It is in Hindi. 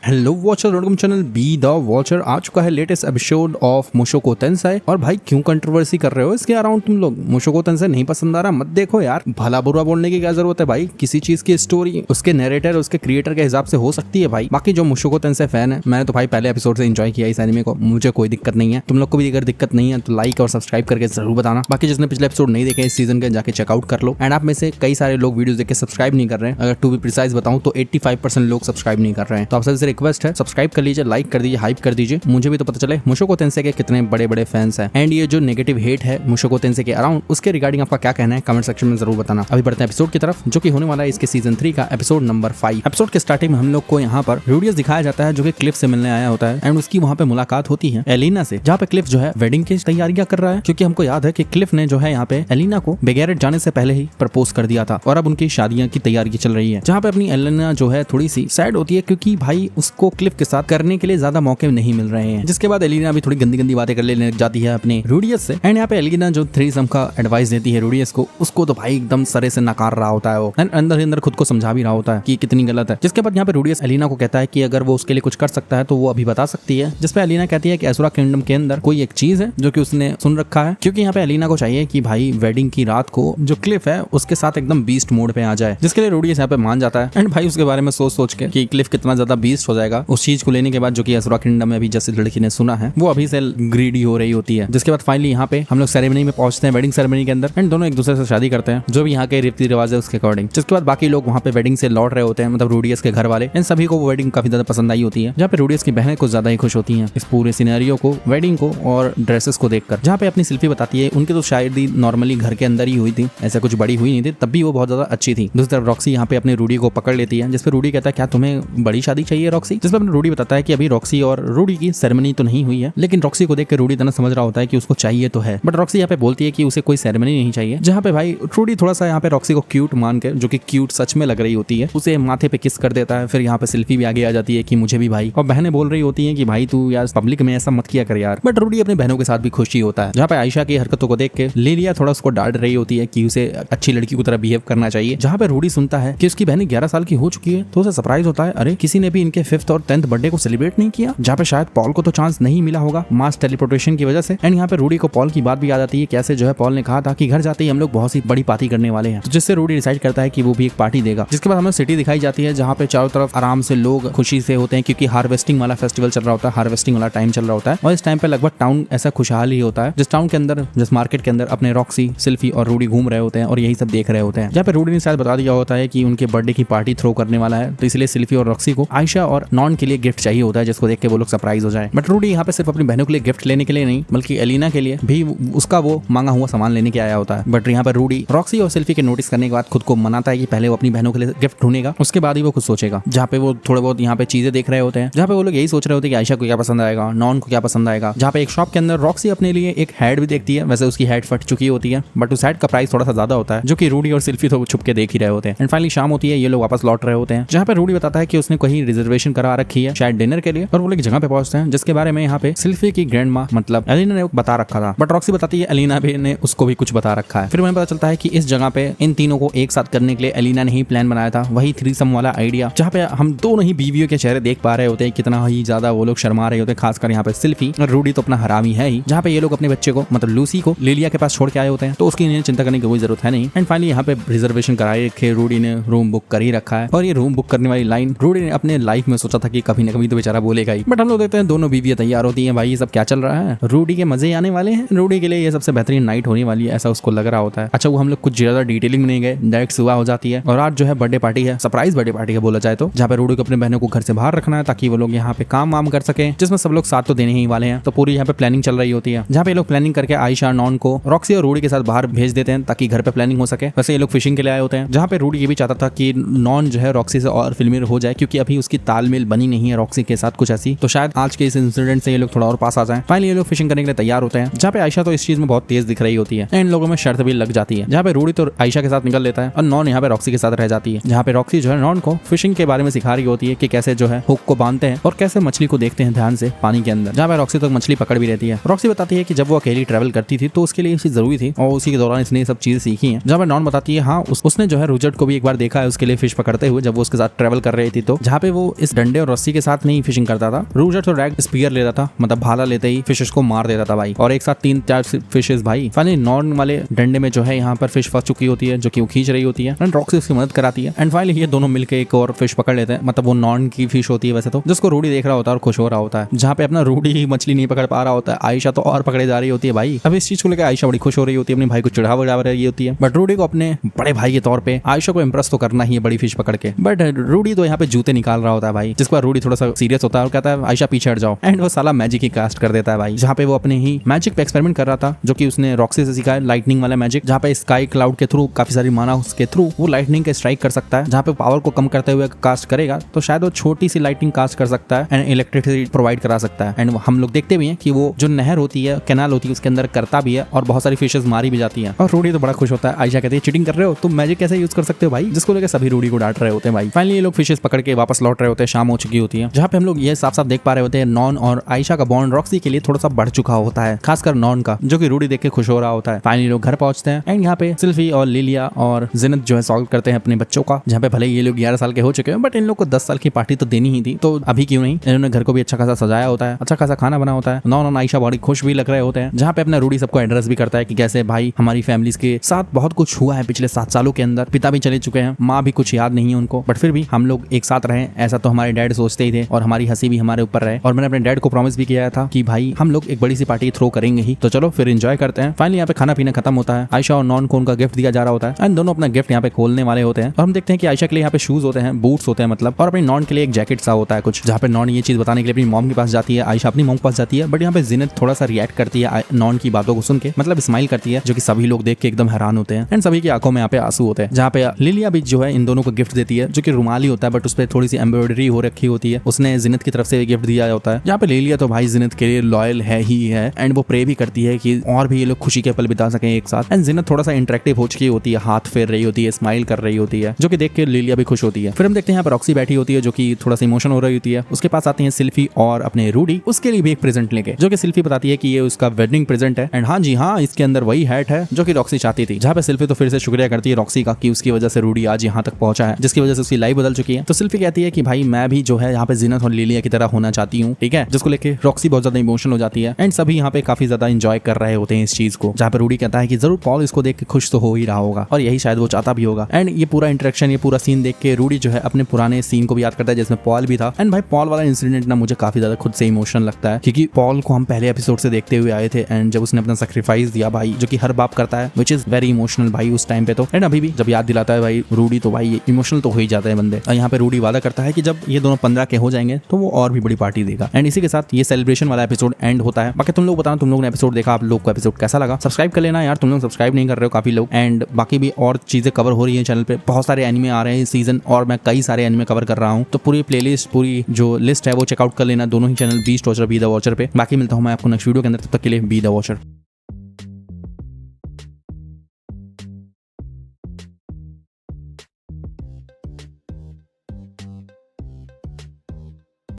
Hello watcher, welcome channel be the watcher. आ चुका है latest episode of Mushoku Tensei. और भाई क्यों कंट्रोवर्सी कर रहे हो इसके अराउंड तुम लोग? मुशोको टेंसाई नहीं पसंद आ रहा मत देखो यार। भला बुरा बोलने की क्या जरूरत है भाई? किसी चीज की स्टोरी उसके नैरेटर उसके क्रिएटर के हिसाब से हो सकती है भाई। बाकी जो मुशोको टेंसाई फैन है, मैंने तो भाई पहले एपिसोड से एंजॉय किया इस एनिमे को, मुझे कोई दिक्कत नहीं है। तुम लोग को भी अगर दिक्कत नहीं है तो लाइक और सब्सक्राइब करके जरूर बताना। बाकी जिसने पिछले एपिसोड नहीं देखे इस सीजन के जाके चेकआउट कर लो। एंड आप में से कई सारे लोग वीडियोस देख के सब्सक्राइब नहीं कर रहे हैं। अगर टू बी प्रिसाइज बताऊं तो 85% लोग सब्सक्राइब नहीं कर रहे हैं। तो आप सबसे रिक्वेस्ट है सब्सक्राइब कर लीजिए, लाइक कर दीजिए, हाइप कर दीजिए, मुझे भी तो पता चले मुशोको टेंसाई के कितने बड़े बड़े फैंस हैं। एंड ये जो नेगेटिव हेट है मुशोको टेंसाई के अराउंड, उसके रिगार्डिंग आपका क्या कहना है कमेंट सेक्शन में जरूर बताना। अभी बढ़ते हैं एपिसोड की तरफ, जो कि होने वाला है इसके सीजन 3 का एपिसोड नंबर 5। एपिसोड के स्टार्टिंग में हम लोग को यहाँ पर रूडियस दिखाया जाता है जो कि क्लिफ से मिलने आया होता है। एंड उसकी वहाँ पे मुलाकात होती है एलिना से, जहाँ पे क्लिफ जो है वेडिंग की तैयारियां कर रहा है। क्योंकि हमको याद है कि क्लिफ ने जो है यहाँ पे एलिना को बेगैरेट जाने से पहले ही प्रपोज कर दिया था और अब उनकी शादियां की तैयारी चल रही है। जहाँ पे अपनी एलिना जो है थोड़ी सी सैड होती है क्योंकि भाई उसको क्लिफ के साथ करने के लिए ज्यादा मौके नहीं मिल रहे हैं। जिसके बाद एलिना भी थोड़ी गंदी गंदी बातें कर लेने लग जाती है अपने रूडियस से। एंड यहाँ पे एलिना जो थ्रीसम का एडवाइस देती है रूडियस को, उसको तो भाई एकदम सरे से नकार रहा होता है वो। एंड अंदर ही अंदर खुद को समझा भी रहा होता है कि कितनी गलत है। जिसके बाद यहाँ पे रूडियस एलिना को कहता है कि अगर वो उसके लिए कुछ कर सकता है तो वो अभी बता सकती है। जिसपे एलिना कहती है कि एसुरा किंगडम के अंदर कोई एक चीज है जो कि उसने सुन रखा है। क्योंकि यहाँ पे एलिना को चाहिए कि भाई वेडिंग की रात को जो क्लिफ है उसके साथ एकदम बीस्ट मोड पे आ जाए। जिसके लिए रूडियस यहाँ पे मान जाता है। एंड भाई उसके बारे में सोच सोच के कि क्लिफ कितना ज्यादा बीस्ट हो जाएगा उस चीज को लेने के बाद, जो कि एसुरा किंगडम में अभी जैसे लड़की ने सुना है, वो अभी से ग्रीडी हो रही होती है। जिसके बाद फाइनली यहाँ पे हम लोग सेरेमनी में पहुंचते हैं, वेडिंग सेरेमनी के अंदर। एंड दोनों एक दूसरे से शादी करते हैं जो भी यहाँ के रीति रिवाज है उसके अकॉर्डिंग। जिसके बाद बाकी लोग वहाँ पे वेडिंग से लौट रहे होते हैं, मतलब रूडियस के घर वाले। इन सभी को वो वेडिंग काफी ज्यादा पसंद आई होती है। जहाँ पे रूडियस की बहनें कुछ ज्यादा ही खुश होती हैं इस पूरे सिनेरियो को, वेडिंग को और ड्रेसेस को देखकर। जहाँ पे अपनी सेल्फी बताती है, उनकी तो शायद ही नॉर्मली घर के अंदर ही हुई थी, ऐसा कुछ बड़ी हुई नहीं थी, तब भी वो बहुत ज्यादा अच्छी थी। दूसरी तरफ रॉक्सी यहाँ पे अपने रूडी को पकड़ लेती है। जिसपे रूडी कहता है क्या तुम्हें बड़ी शादी चाहिए रॉक्सी? जिसपे अपने रूडी बताता है कि अभी रॉक्सी और रूडी की सेरेमनी तो नहीं हुई है, लेकिन रॉक्सी को देख के रूडी इतना समझ रहा होता है कि उसको चाहिए तो है। बट रॉक्सी यहाँ पे बोलती है कि उसे कोई सेरेमनी नहीं चाहिए। जहाँ पे भाई रूडी थोड़ा सा यहाँ पे रॉक्सी को क्यूट मान के, जो कि क्यूट सच में लग रही होती है, उसे माथे पे किस कर देता है। फिर यहाँ पे सेल्फी भी आगे आ जाती है कि मुझे भी भाई। और बहनें बोल रही होती है कि भाई तू यार पब्लिक में ऐसा मत किया कर यार। बट रूडी अपनी बहनों के साथ भी खुशी होता है। जहाँ पे आयशा की हरकतों को देख के लिलिया थोड़ा उसको डांट रही होती है कि उसे अच्छी लड़की की तरह बिहेव करना चाहिए। जहाँ पे रूडी सुनता है कि उसकी बहन 11 साल की हो चुकी है तो उसे सरप्राइज होता है, अरे किसी ने भी इनके 5th और 10th बर्थडे को सेलिब्रेट नहीं किया। जहाँ पे शायद पॉल को तो चांस नहीं मिला होगा मास टेलीपोर्टेशन की वजह से। एंड यहाँ पे रूडी को पॉल की बात भी आ जाती है, कैसे जो है पॉल ने कहा था कि घर जाते ही हम लोग बहुत सी बड़ी पार्टी करने वाले हैं। तो जिससे रूडी डिसाइड करता है कि वो भी एक पार्टी देगा। जिसके बाद हमें सिटी दिखाई जाती है जहाँ पे चारों तरफ आराम से लोग खुशी से होते हैं क्योंकि हार्वेस्टिंग वाला फेस्टिवल चल रहा होता है, हार्वेस्टिंग वाला टाइम चल रहा होता है। और इस टाइम पे लगभग टाउन ऐसा खुशहाल ही होता है, जिस टाउन के अंदर जिस मार्केट के अंदर अपने रॉक्सी, सिल्फी और रूडी घूम रहे होते हैं और यही सब देख रहे होते हैं। जहाँ पे रूडी ने शायद बता दिया होता है कि उनके बर्थडे की पार्टी थ्रो करने वाला है, तो इसलिए सिल्फी और रॉक्सी को आयशा और नॉन के लिए गिफ्ट चाहिए होता है, जिसको देख के वो लोग सरप्राइज हो जाए। बट रूडी यहाँ पे सिर्फ अपनी बहनों के लिए गिफ्ट लेने के लिए नहीं, बल्कि एलिना के लिए भी उसका वो मांगा हुआ सामान लेने के आया होता है। बट यहाँ पर रूडी रॉक्सी और सिल्फी के नोटिस करने के बाद खुद को मनाता है कि पहले वो अपनी बहनों के लिए गिफ्ट ढूंढेगा, उसके बाद ही वो कुछ सोचेगा। जहाँ पे वो थोड़े बहुत यहाँ पे चीजें देख रहे होते हैं, जहाँ पे वो लोग यही सोच रहे होते हैं कि आयशा को क्या पसंद आएगा, नॉन को क्या पसंद आएगा। जहाँ पे एक शॉप के अंदर रॉक्सी अपने लिए एक हैड भी देखती है, वैसे उसकी हैड फट चुकी होती है बट उस हैड का प्राइस थोड़ा सा ज्यादा होता है, जो कि रूडी और सिल्फी तो छुप के देख ही रहे होते हैं। एंड फाइनली शाम होती है, ये लोग वापस लौट रहे होते हैं। जहाँ पे रूडी बताता है कि उसने कहीं रिजर्वेशन करा रखी है शायद डिनर के लिए, और वो लोग जगह पे पहुंचते हैं जिसके बारे में यहाँ पे सिल्फी की ग्रैंड माँ मतलब एलिना ने बता रखा था। बट रॉक्सी बताती है एलिना भी ने उसको भी कुछ बता रखा है। फिर हमें पता चलता है कि इस जगह पे इन तीनों को एक साथ करने के लिए एलिना ने ही प्लान बनाया था, वही थ्रीसम वाला आइडिया। जहाँ पे हम दोनों ही बीवियों के चेहरे देख पा रहे होते हैं, कितना ही ज्यादा वो लोग शर्मा रहे होते हैं, खासकर यहाँ पे सिल्फी और रूडी तो अपना हरामी है ही। जहाँ पे ये लोग अपने बच्चे को मतलब लूसी को लिलिया के पास छोड़ के आए होते हैं, तो उसकी इन्हें चिंता करने की कोई जरूरत है नहीं। एंड फाइनली यहाँ पे रिजर्वेशन कराए रखे, रूडी ने रूम बुक कर ही रखा है। और ये रूम बुक करने वाली लाइन रूडी ने अपने लाइफ में सोचा था कि कभी ना कभी तो बेचारा बोलेगा ही। बट हम लोग देखते हैं दोनों बीवियां तैयार होती हैं, भाई ये सब क्या चल रहा है, रूडी के मजे आने वाले हैं, रूडी के लिए ये सबसे बेहतरीन नाइट होने वाली है, ऐसा उसको लग रहा होता है। अच्छा वो हम लोग कुछ ज्यादा डिटेलिंग में नहीं गए, डायरेक्ट सुबह हो जाती है और आज जो है बर्थडे पार्टी है, सरप्राइज बर्थडे पार्टी है बोला जाए तो, जहाँ पे रूडी को अपने बहनों को घर से बाहर रखना है ताकि वो लोग यहाँ पे काम वाम कर सके, जिसमें सब लोग साथ तो देने ही वाले हैं। तो पूरी यहाँ पे प्लानिंग चल रही होती है, जहाँ पे लोग प्लानिंग करके आयशा नॉन को रॉक्सी और रूडी के साथ बाहर भेज देते हैं ताकि घर पे प्लानिंग हो सके। वैसे ये लोग फिशिंग के लिए आए होते हैं, जहाँ पे रूडी ये भी चाहता था कि नॉन जो है रॉक्सी से और फिल्मी हो जाए, क्योंकि अभी उसकी तालमेल बनी नहीं है रॉक्सी के साथ कुछ ऐसी, तो शायद आज के इस इंसिडेंट से ये लोग थोड़ा और पास आ जाएं। फाइनली ये लोग फिशिंग करने के लिए तैयार होते हैं, जहाँ पे आयशा तो इस चीज में बहुत तेज दिख रही होती है। इन लोगों में शर्त भी लग जाती है, जहाँ पे रूडी तो आयशा के साथ निकल लेता है और नॉन यहाँ पे रॉक्सी के साथ रह जाती है। जहाँ पे रॉक्सी जो है नॉन को फिशिंग के बारे में सिखा रही होती है कि कैसे जो है हुक को बांधते हैं और कैसे मछली को देखते हैं ध्यान से पानी के अंदर। जहाँ पे रॉक्सी तो मछली पकड़ भी रहती है। रॉक्सी बताती है कि जब वो अकेली ट्रैवल करती थी तो उसके लिए इसी जरूरी थी और उसी के दौरान इसने सब चीजें सीखी हैं। जहाँ पे नॉन बताती है हाँ उसने जो है रुजर्ट को भी एक बार देखा है उसके लिए फिश पकड़ते हुए जब वो उसके साथ ट्रैवल कर रही थी, तो जहाँ पे वो इस डंडे और रस्सी के साथ नहीं फिशिंग करता था, रूजर तो रैग स्पीयर लेता था, मतलब भाला लेते ही फिशेस को मार देता था भाई, और एक साथ 3-4 फिशेस भाई। फाइनली नॉन वाले डंडे में जो है यहाँ पर फिश फंस चुकी होती है, जो कि वो खींच रही होती है एंड रॉक्सी उसकी मदद कराती है। एंड फाइनली ये दोनों मिलकर एक और फिश पकड़ लेते हैं, मतलब वो नॉन की फिश होती है वैसे तो, जिसको रूडी देख रहा होता है और खुश हो रहा होता है। जहाँ पे अपना रूडी मछली नहीं पकड़ पा रहा होता है, आयशा तो और पकड़े जा रही होती है भाई। अब इस चीज को लेकर आयशा बड़ी खुश हो रही होती है, अपने भाई को चढ़ावा रही होती है, बट रूडी को अपने बड़े भाई के तौर पे आयशा को इम्प्रेस तो करना ही है बड़ी फिश पकड़ के। बट रूडी तो यहाँ पे जूते निकाल रहा होता है भाई, जिसके बाद रूडी थोड़ा सा सीरियस होता है और कहता है आयशा पीछे हट जाओ, एंड वो साला मैजिक ही कास्ट कर देता है भाई, जहाँ पे वो अपने ही मैजिक पे एक्सपेरिमेंट कर रहा था, जो कि उसने रॉक्सी से सीखा है, लाइटनिंग वाला मैजिक, जहाँ पे स्काई क्लाउड के थ्रू काफी सारी माना उसके थ्रू वो लाइटनिंग के स्ट्राइक कर सकता है, जहाँ पे पावर को कम करते हुए कास्ट करेगा तो शायद वो छोटी सी लाइटनिंग कास्ट कर सकता है एंड इलेक्ट्रिसिटी प्रोवाइड करा सकता है। एंड हम लोग देखते भी हैं कि वो जो नहर होती है, कैनाल होती है, उसके अंदर करता भी है और बहुत सारी फिशेस मारी भी जाती हैं। और रूडी तो बड़ा खुश होता है। आयशा कहती है चीटिंग कर रहे हो तुम, मैजिक कैसे यूज कर सकते हो भाई, जिसको लेकर सभी रूडी को डांट रहे होते हैं भाई। फाइनली ये लोग फिशेस पकड़ के वापस लौट रहे होते हैं, शाम हो चुकी होती है, जहाँ पे हम लोग ये साफ साफ देख पा रहे होते हैं नॉन और आयशा का बॉन्ड रॉक्सी के लिए थोड़ा सा बढ़ चुका होता है, खासकर नॉन का, जो कि रूडी देख के खुश हो रहा होता है। फाइनली लोग घर पहुंचते हैं एंड यहाँ पे सिल्फी और लिलिया और जिनत जो है सॉल्व करते हैं अपने बच्चों का, जहाँ पे भले ये लोग 11 साल के हो चुके हैं बट इन लोग को 10 साल की पार्टी तो देनी ही थी, तो अभी क्यों नहीं। इन्होंने घर को भी अच्छा खासा सजाया होता है, अच्छा खासा खाना बना होता है, नॉन और आयशा बड़ी खुश भी लग रहे होते हैं, जहाँ पे अपना रूडी सबको एड्रेस भी करता है कि कैसे भाई हमारी फैमिलीज के साथ बहुत कुछ हुआ है पिछले 7 सालों के अंदर, पिता भी चले चुके हैं, माँ भी कुछ याद नहीं है उनको, बट फिर भी हम लोग एक साथ रहे, ऐसा तो हमारे डैड सोचते ही थे और हमारी हंसी भी हमारे ऊपर रहे, और मैंने अपने डैड को प्रॉमिस भी किया था कि भाई हम लोग एक बड़ी सी पार्टी थ्रो करेंगे ही, तो चलो फिर एंजॉय करते हैं। फाइनली यहाँ पे खाना पीना खत्म होता है, आयशा और नॉन को उनका गिफ्ट दिया जा रहा होता है एंड दोनों अपना गिफ्ट यहाँ पे खोलने वाले होते हैं, और हम देखते हैं कि आयशा के लिए यहाँ पे शूज होते हैं, बूट्स होते हैं मतलब, और अपनी नॉन के लिए एक जैकेट सा होता है कुछ, जहाँ पे नॉन ये चीज बताने के लिए अपनी मॉम के पास जाती है, आयशा अपनी मॉम के पास जाती है, बट यहाँ पे जिनत थोड़ा सा रिएक्ट करती है नॉन की बातों को सुन के, मतलब स्माइल करती है, जो कि सभी लोग देख के एकदम हैरान होते हैं एंड सभी की आंखों में यहाँ पे आंसू होते हैं। जहाँ पे लिलिया भी जो है इन दोनों को गिफ्ट देती है, जो कि रुमाली होता है बट उस पर थोड़ी सी एम्ब्रॉयडरी हो रखी होती है, उसने जिनत की तरफ से गिफ्ट दिया होता है। जहाँ पे लिलिया तो भाई जिनत के लिए लॉयल है ही है एंड वो प्रे भी करती है कि और भी ये लोग खुशी के पल बिता सकें एक साथ, एंड जिनत थोड़ा सा इंटरेक्टिव हो चुकी होती है, हाथ फेर रही होती है, स्माइल कर रही होती है, जो कि देख के लिलिया भी खुश होती है। फिर हम देखते हैं यहाँ पर रॉक्सी बैठी होती है, जो कि थोड़ा सा इमोशन हो रही होती है, उसके पास आती है सिल्फी और अपने रूडी, उसके लिए भी एक प्रेजेंट लेके, जो कि सिल्फी बताती है कि ये उसका वेडिंग प्रेजेंट है एंड हाँ जी हाँ इसके अंदर वही हैट है जो कि रॉक्सी चाहती थी। जहाँ पे सिल्फी तो फिर से शुक्रिया करती है रॉक्सी का कि उसकी वजह से रूडी आज यहाँ तक पहुंचा है, जिसकी वजह से उसकी लाइफ बदल चुकी है। तो सिल्फी कहती है कि भाई मैं भी जो है यहाँ पे जिनत और लिलिया की तरह होना चाहती हूँ, ठीक है, जिसको लेके रॉक्सी बहुत ज्यादा इमोशनल हो जाती है एंड सभी यहाँ पे काफी ज्यादा एंजॉय कर रहे होते हैं इस चीज को। जहाँ पे रूडी कहता है कि जरूर पॉल इसको देख के खुश तो हो ही रहा होगा और यही शायद वो चाहता भी होगा। एंड ये पूरा इंटरेक्शन, ये पूरा सीन देख के रूडी जो है अपने पुराने सीन को भी याद करता है जिसमें पॉल भी था। एंड भाई पॉल वाला इंसिडेंट ना मुझे काफी ज्यादा खुद से इमोशनल लगता है, क्योंकि पॉल को हम पहले एपिसोड से देखते हुए आए थे एंड जब उसने अपना सैक्रिफाइस दिया भाई, जो कि हर बाप करता है, विच इज वेरी इमोशनल भाई उस टाइम पे तो। एंड अभी भी जब याद दिलाता है भाई रूडी तो भाई इमोशनल तो हो ही जाता है बंदे। और यहाँ पे रूडी वादा करता है कि जब ये दोनों 15 के हो जाएंगे तो वो और भी बड़ी पार्टी देगा। एंड इसी के साथ ये सेलिब्रेशन वाला एपिसोड एंड होता है। बाकी तुम लोग बताना तुम लोगों ने एपिसोड देखा, आप लोग को एपिसोड कैसा लगा। सब्सक्राइब कर लेना यार, तुम लोग सब्सक्राइब नहीं कर रहे हो काफी लोग। एंड बाकी भी और चीजें कवर हो रही है चैनल पे, बहुत सारे एनिमे आ रहे हैं इस सीजन और मैं कई सारे एनिमे कवर कर रहा हूँ, तो पूरी प्लेलिस्ट, पूरी जो लिस्ट है वो चेकआउट कर लेना दोनों ही channel beast watcher, be the watcher पे। बाकी मिलता हूँ मैं आपको नेक्स्ट वीडियो के अंदर, तब तक के लिए बी द वॉचर।